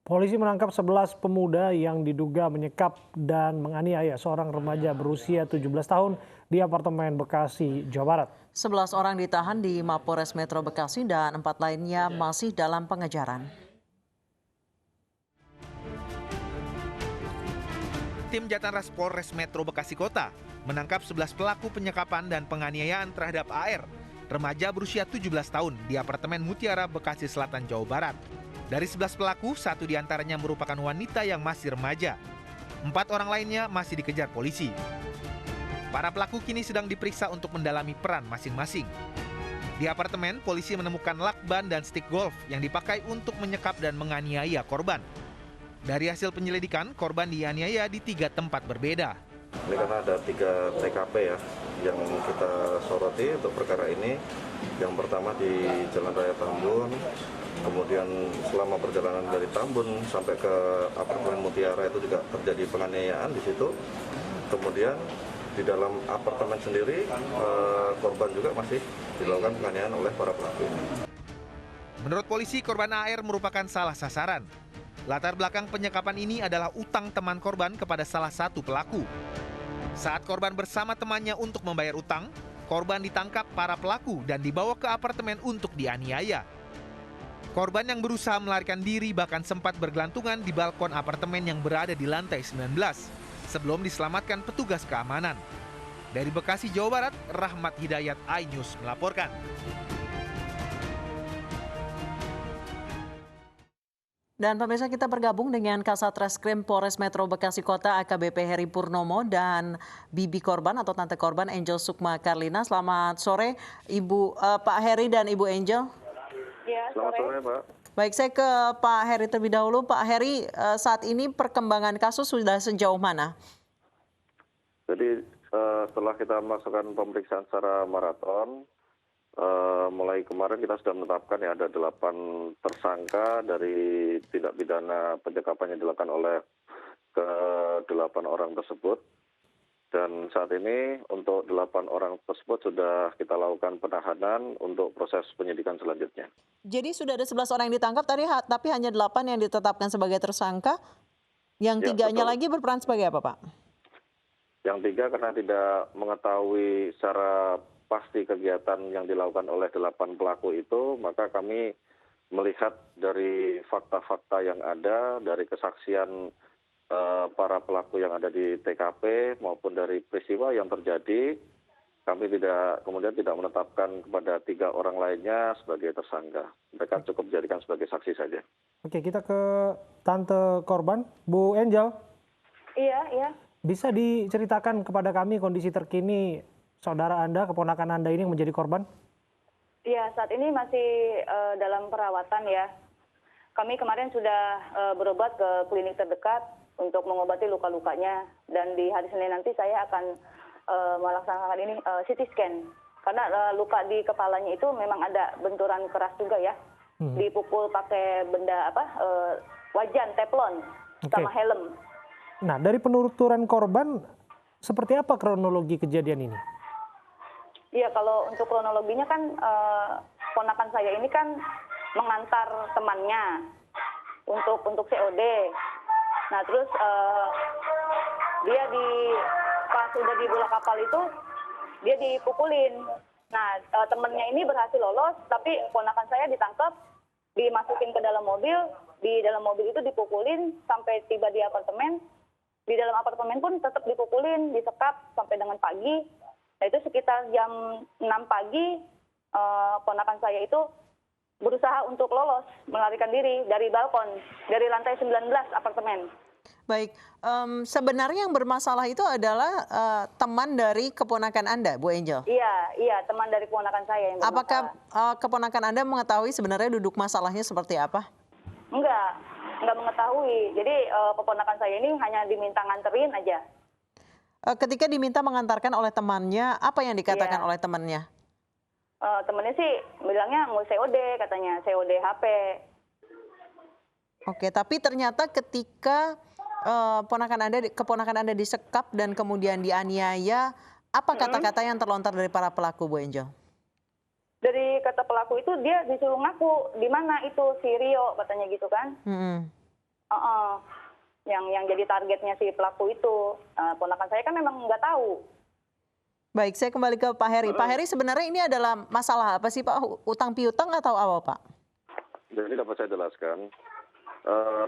Polisi menangkap 11 pemuda yang diduga menyekap dan menganiaya seorang remaja berusia 17 tahun di apartemen Bekasi, Jawa Barat. 11 orang ditahan di Mapores Metro Bekasi dan 4 lainnya masih dalam pengejaran. Tim Jatanras Polres Metro Bekasi Kota menangkap 11 pelaku penyekapan dan penganiayaan terhadap AR, remaja berusia 17 tahun di apartemen Mutiara, Bekasi Selatan, Jawa Barat. Dari 11 pelaku, 1 diantaranya merupakan wanita yang masih remaja. 4 orang lainnya masih dikejar polisi. Para pelaku kini sedang diperiksa untuk mendalami peran masing-masing. Di apartemen, polisi menemukan lakban dan stik golf yang dipakai untuk menyekap dan menganiaya korban. Dari hasil penyelidikan, korban dianiaya di 3 tempat berbeda. Ini karena ada 3 TKP ya yang kita soroti untuk perkara ini. Yang pertama di Jalan Raya Tambun, kemudian selama perjalanan dari Tambun sampai ke apartemen Mutiara itu juga terjadi penganiayaan di situ. Kemudian di dalam apartemen sendiri korban juga masih dilakukan penganiayaan oleh para pelaku. Menurut polisi, korban AR merupakan salah sasaran. Latar belakang penyekapan ini adalah utang teman korban kepada salah satu pelaku. Saat korban bersama temannya untuk membayar utang, korban ditangkap para pelaku dan dibawa ke apartemen untuk dianiaya. Korban yang berusaha melarikan diri bahkan sempat bergelantungan di balkon apartemen yang berada di lantai 19 sebelum diselamatkan petugas keamanan. Dari Bekasi, Jawa Barat, Rahmat Hidayat, iNews melaporkan. Dan pemirsa, kita bergabung dengan Kasat Reskrim Polres Metro Bekasi Kota AKBP Heri Purnomo dan bibi korban atau tante korban Angel Sukma Karlina. Selamat sore Pak Heri dan Ibu Angel. Ya, Selamat sore, Pak. Baik, saya ke Pak Heri terlebih dahulu. Pak Heri, saat ini perkembangan kasus sudah sejauh mana? Jadi setelah kita melakukan pemeriksaan secara maraton, mulai kemarin kita sudah menetapkan ya ada 8 tersangka dari tindak pidana penyekapan yang dilakukan oleh ke-8 orang tersebut. Dan saat ini untuk 8 orang tersebut sudah kita lakukan penahanan untuk proses penyidikan selanjutnya. Jadi sudah ada 11 orang yang ditangkap tadi, tapi hanya 8 yang ditetapkan sebagai tersangka. Yang Ya, 3-nya betul. lagi berperan sebagai apa, Pak? Yang 3 karena tidak mengetahui secara pasti kegiatan yang dilakukan oleh 8 pelaku itu, maka kami melihat dari fakta-fakta yang ada, dari kesaksian para pelaku yang ada di TKP maupun dari peristiwa yang terjadi, kami kemudian tidak menetapkan kepada 3 orang lainnya sebagai tersangka. Mereka cukup dijadikan sebagai saksi saja. Oke, kita ke tante korban, Bu Angel. Iya. Bisa diceritakan kepada kami kondisi terkini saudara Anda, keponakan Anda ini yang menjadi korban? Iya, saat ini masih dalam perawatan ya. Kami kemarin sudah berobat ke klinik terdekat untuk mengobati luka-lukanya. Dan di hari Senin nanti saya akan melaksanakan ini CT scan. Karena luka di kepalanya itu memang ada benturan keras juga ya. Dipukul pakai benda wajan, teflon, sama helm. Nah, dari penuturan korban, seperti apa kronologi kejadian ini? Iya, kalau untuk kronologinya kan ponakan saya ini kan mengantar temannya untuk COD. Nah, terus dia pas udah di bola kapal itu dia dipukulin. Nah, temennya ini berhasil lolos, tapi ponakan saya ditangkap, dimasukin ke dalam mobil. Di dalam mobil itu dipukulin sampai tiba di apartemen. Di dalam apartemen pun tetap dipukulin, disekap sampai dengan pagi. Nah, itu sekitar jam 6 pagi, ponakan saya itu berusaha untuk lolos, melarikan diri dari balkon, dari lantai 19 apartemen. Baik, sebenarnya yang bermasalah itu adalah teman dari keponakan Anda, Bu Angel? Iya, teman dari keponakan saya yang bermasalah. Apakah keponakan Anda mengetahui sebenarnya duduk masalahnya seperti apa? Enggak mengetahui. Jadi keponakan saya ini hanya diminta nganterin aja. Ketika diminta mengantarkan oleh temannya, apa yang dikatakan oleh temannya? Temannya sih bilangnya mau COD, katanya COD HP. Oke, tapi ternyata ketika keponakan Anda disekap dan kemudian dianiaya, apa kata-kata yang terlontar dari para pelaku, Bu Angel? Dari kata pelaku itu dia disuruh ngaku di mana itu si Rio, katanya gitu kan. Heeh. Yang jadi targetnya si pelaku itu. Ponakan saya kan memang nggak tahu. Baik, saya kembali ke Pak Heri. Pak Heri, sebenarnya ini adalah masalah apa sih Pak? Utang piutang atau apa Pak? Jadi dapat saya jelaskan,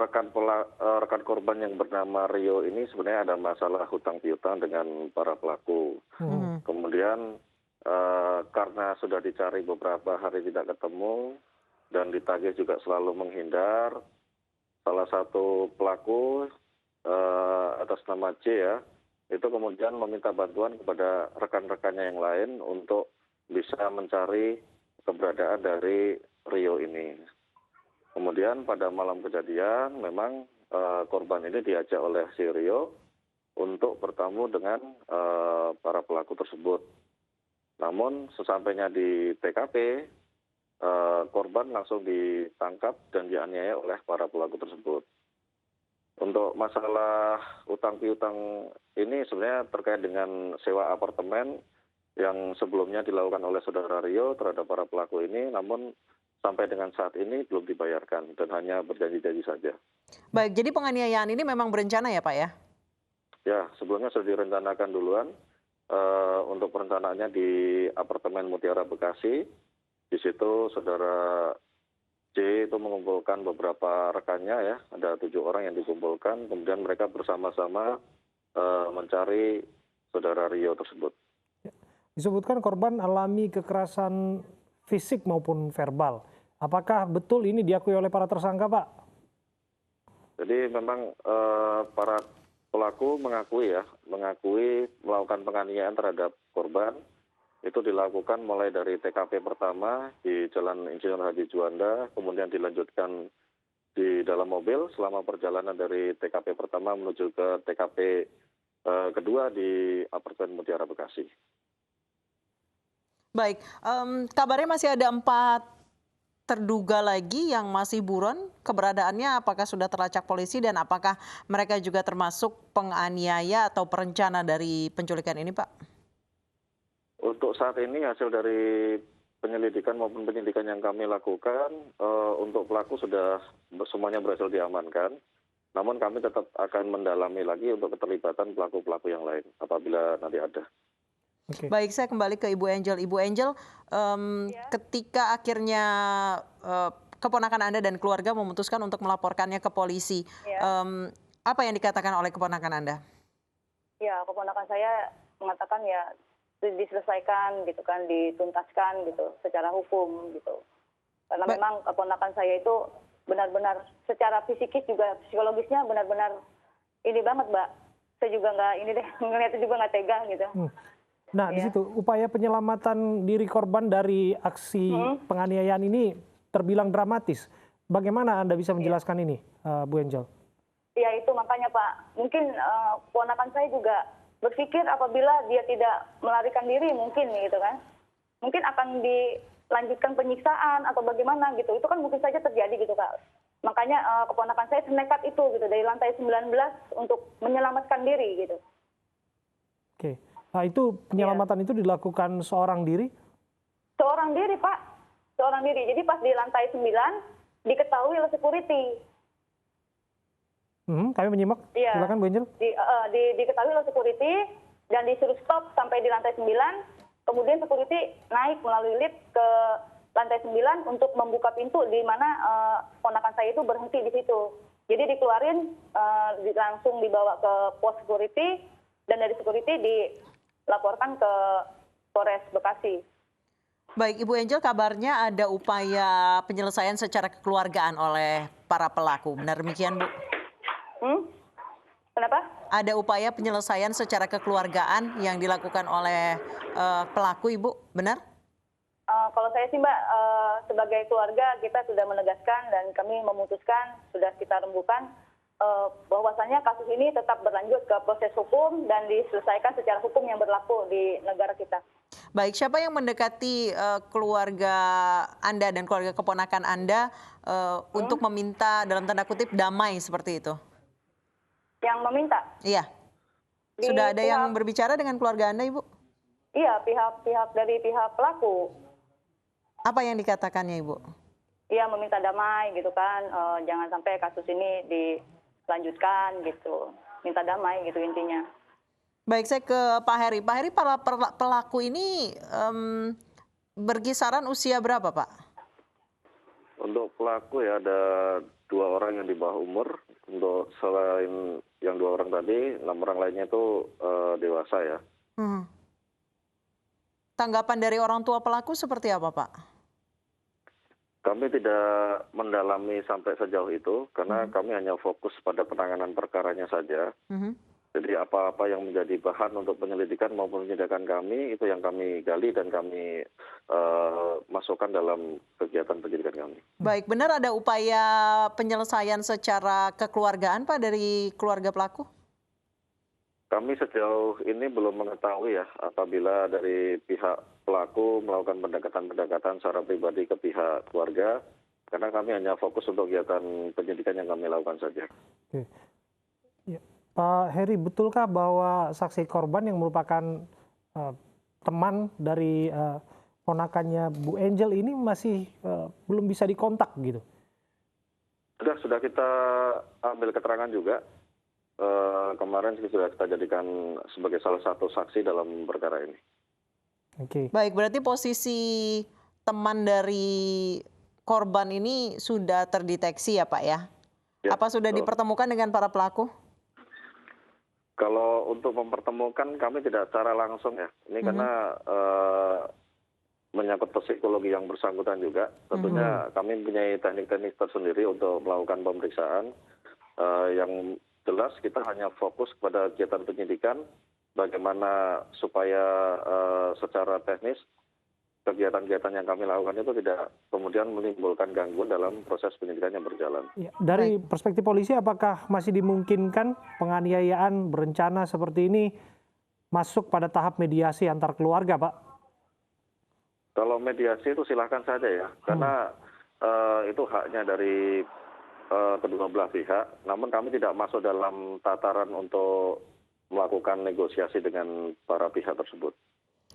rekan korban yang bernama Rio ini sebenarnya ada masalah hutang piutang dengan para pelaku. Kemudian karena sudah dicari beberapa hari tidak ketemu dan ditagih juga selalu menghindar, salah satu pelaku atas nama C ya, itu kemudian meminta bantuan kepada rekan-rekannya yang lain untuk bisa mencari keberadaan dari Rio ini. Kemudian pada malam kejadian memang korban ini diajak oleh si Rio untuk bertemu dengan para pelaku tersebut. Namun sesampainya di TKP, korban langsung ditangkap dan dianiaya oleh para pelaku tersebut. Untuk masalah utang piutang ini sebenarnya terkait dengan sewa apartemen yang sebelumnya dilakukan oleh saudara Rio terhadap para pelaku ini, namun sampai dengan saat ini belum dibayarkan dan hanya berjanji-janji saja. Baik, jadi penganiayaan ini memang berencana ya Pak ya? Ya, sebelumnya sudah direncanakan duluan untuk perencanaannya di apartemen Mutiara Bekasi. Di situ saudara C itu mengumpulkan beberapa rekannya ya, ada 7 orang yang dikumpulkan, kemudian mereka bersama-sama mencari saudara Rio tersebut. Disebutkan korban alami kekerasan fisik maupun verbal. Apakah betul ini diakui oleh para tersangka, Pak? Jadi memang para pelaku mengakui melakukan penganiayaan terhadap korban. Itu dilakukan mulai dari TKP pertama di Jalan Insinyur Haji Juanda, kemudian dilanjutkan di dalam mobil selama perjalanan dari TKP pertama menuju ke TKP kedua di apartemen Mutiara Bekasi. Baik, kabarnya masih ada 4 terduga lagi yang masih buron. Keberadaannya apakah sudah terlacak polisi dan apakah mereka juga termasuk penganiaya atau perencana dari penculikan ini, Pak? Untuk saat ini hasil dari penyelidikan maupun penyidikan yang kami lakukan, untuk pelaku sudah semuanya berhasil diamankan. Namun kami tetap akan mendalami lagi untuk keterlibatan pelaku-pelaku yang lain apabila nanti ada. Okay. Baik, saya kembali ke Ibu Angel. Ibu Angel, ketika akhirnya keponakan Anda dan keluarga memutuskan untuk melaporkannya ke polisi, apa yang dikatakan oleh keponakan Anda? Ya, keponakan saya mengatakan ya diselesaikan gitu kan, dituntaskan gitu secara hukum gitu. Karena memang keponakan saya itu benar-benar secara fisikis juga psikologisnya benar-benar ini banget, Mbak. Saya juga nggak ini deh, ngeliatnya juga nggak tega gitu. Nah, di situ upaya penyelamatan diri korban dari aksi penganiayaan ini terbilang dramatis. Bagaimana Anda bisa menjelaskan ini, Bu Angel? Ya itu makanya Pak, mungkin keponakan saya juga berpikir apabila dia tidak melarikan diri mungkin gitu kan. Mungkin akan dilanjutkan penyiksaan atau bagaimana gitu. Itu kan mungkin saja terjadi gitu Kak. Makanya keponakan saya senekat itu gitu dari lantai 19 untuk menyelamatkan diri gitu. Oke. Nah, itu penyelamatan itu dilakukan seorang diri? Seorang diri, Pak. Seorang diri. Jadi pas di lantai 9 diketahui oleh security. Kami menyimak. Iya. Silakan Bu Angel. Diketahui oleh security dan disuruh stop sampai di lantai 9. Kemudian security naik melalui lift ke lantai 9 untuk membuka pintu di mana ponakan saya itu berhenti di situ. Jadi dikeluarin, langsung dibawa ke pos security dan dari security dilaporkan ke Polres Bekasi. Baik, Ibu Angel, kabarnya ada upaya penyelesaian secara kekeluargaan oleh para pelaku. Benar demikian, Bu? Kenapa? Ada upaya penyelesaian secara kekeluargaan yang dilakukan oleh pelaku, Ibu, benar? Kalau saya sih Mbak, sebagai keluarga kita sudah menegaskan dan kami memutuskan, sudah kita rembukan bahwasannya kasus ini tetap berlanjut ke proses hukum dan diselesaikan secara hukum yang berlaku di negara kita. Baik, siapa yang mendekati keluarga Anda dan keluarga keponakan Anda untuk meminta dalam tanda kutip damai seperti itu? Yang meminta? Iya. Sudah ada yang berbicara dengan keluarga Anda, Ibu? Iya, pihak dari pihak pelaku. Apa yang dikatakannya, Ibu? ya meminta damai gitu kan, jangan sampai kasus ini dilanjutkan gitu, minta damai gitu intinya. Baik, saya ke Pak Heri. Pak Heri, para pelaku ini berkisaran usia berapa, Pak? Untuk pelaku ya ada 2 orang yang di bawah umur. Untuk selain yang 2 orang tadi, 6 orang lainnya itu dewasa ya. Tanggapan dari orang tua pelaku seperti apa, Pak? Kami tidak mendalami sampai sejauh itu karena kami hanya fokus pada penanganan perkaranya saja. Jadi apa-apa yang menjadi bahan untuk penyelidikan maupun penyidikan kami itu yang kami gali dan kami masukkan dalam kegiatan penyidikan kami. Baik, benar ada upaya penyelesaian secara kekeluargaan, Pak, dari keluarga pelaku? Kami sejauh ini belum mengetahui ya apabila dari pihak pelaku melakukan pendekatan-pendekatan secara pribadi ke pihak keluarga, karena kami hanya fokus untuk kegiatan penyidikan yang kami lakukan saja. Oke. Ya. Pak Heri, betulkah bahwa saksi korban yang merupakan teman dari ponakannya Bu Angel ini masih belum bisa dikontak gitu? Sudah kita ambil keterangan juga. Kemarin sudah kita jadikan sebagai salah satu saksi dalam perkara ini. Oke. Baik, berarti posisi teman dari korban ini sudah terdeteksi ya, Pak ya? Ya, Apa sudah dipertemukan dengan para pelaku? Kalau untuk mempertemukan kami tidak secara langsung ya. Ini karena menyangkut psikologi yang bersangkutan juga. Tentunya kami mempunyai teknik-teknik tersendiri untuk melakukan pemeriksaan. Yang jelas kita hanya fokus pada kegiatan penyidikan, bagaimana supaya secara teknis kegiatan-kegiatan yang kami lakukan itu tidak kemudian menimbulkan gangguan dalam proses penyidikan yang berjalan. Ya, dari perspektif polisi, apakah masih dimungkinkan penganiayaan berencana seperti ini masuk pada tahap mediasi antar keluarga, Pak? Kalau mediasi itu silahkan saja ya, karena itu haknya dari kedua belah pihak. Namun kami tidak masuk dalam tataran untuk melakukan negosiasi dengan para pihak tersebut.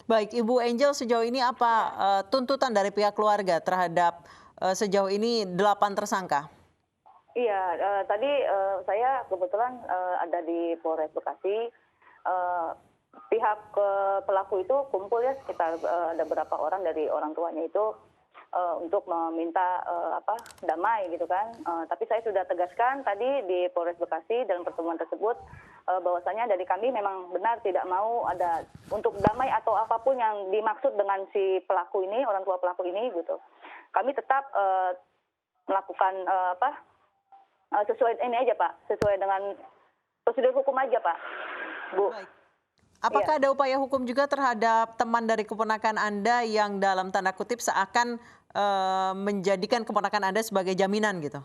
Baik, Ibu Angel, sejauh ini apa tuntutan dari pihak keluarga terhadap sejauh ini 8 tersangka? Iya, tadi saya kebetulan ada di Polres Bekasi. Pihak pelaku itu kumpul ya, sekitar ada berapa orang dari orang tuanya itu untuk meminta damai gitu kan. Tapi saya sudah tegaskan tadi di Polres Bekasi dalam pertemuan tersebut bahwasanya dari kami memang benar tidak mau ada untuk damai atau apapun yang dimaksud dengan si pelaku ini, orang tua pelaku ini gitu. Kami tetap melakukan sesuai ini aja Pak, sesuai dengan prosedur hukum aja Pak, Bu. Baik. Apakah ada upaya hukum juga terhadap teman dari keponakan Anda yang dalam tanda kutip seakan menjadikan keponakan Anda sebagai jaminan gitu?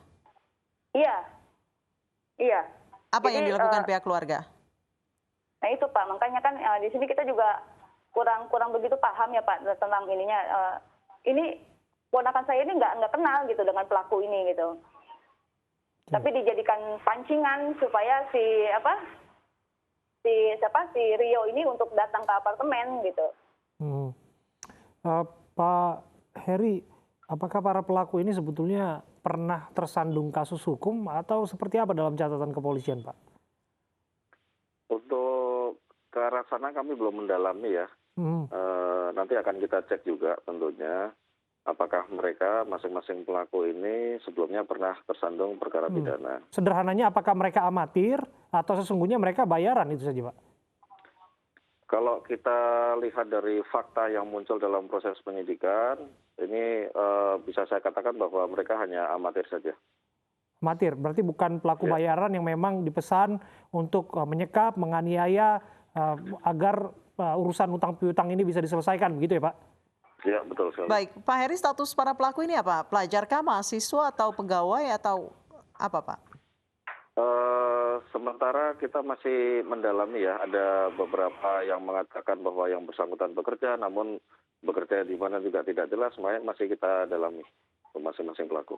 Iya. Apa Jadi, yang dilakukan pihak keluarga? Nah itu Pak, makanya kan di sini kita juga kurang begitu paham ya Pak tentang ininya. Ini ponakan saya ini nggak kenal gitu dengan pelaku ini gitu. Tapi dijadikan pancingan supaya si Rio ini untuk datang ke apartemen gitu. Pak Heri, apakah para pelaku ini sebetulnya pernah tersandung kasus hukum atau seperti apa dalam catatan kepolisian, Pak? Untuk ke arah sana kami belum mendalami ya. Nanti akan kita cek juga tentunya apakah mereka masing-masing pelaku ini sebelumnya pernah tersandung perkara pidana. Sederhananya apakah mereka amatir atau sesungguhnya mereka bayaran, itu saja Pak? Kalau kita lihat dari fakta yang muncul dalam proses penyidikan, ini bisa saya katakan bahwa mereka hanya amatir saja. Amatir, berarti bukan pelaku bayaran yang memang dipesan untuk menyekap, menganiaya agar urusan utang piutang ini bisa diselesaikan, begitu ya Pak? Ya, betul sekali. Baik, Pak Heri, status para pelaku ini apa? Pelajar kah, mahasiswa atau pegawai atau apa Pak? Sementara kita masih mendalami ya, ada beberapa yang mengatakan bahwa yang bersangkutan bekerja, namun bekerja di mana juga tidak jelas, masih kita dalami masing-masing pelaku.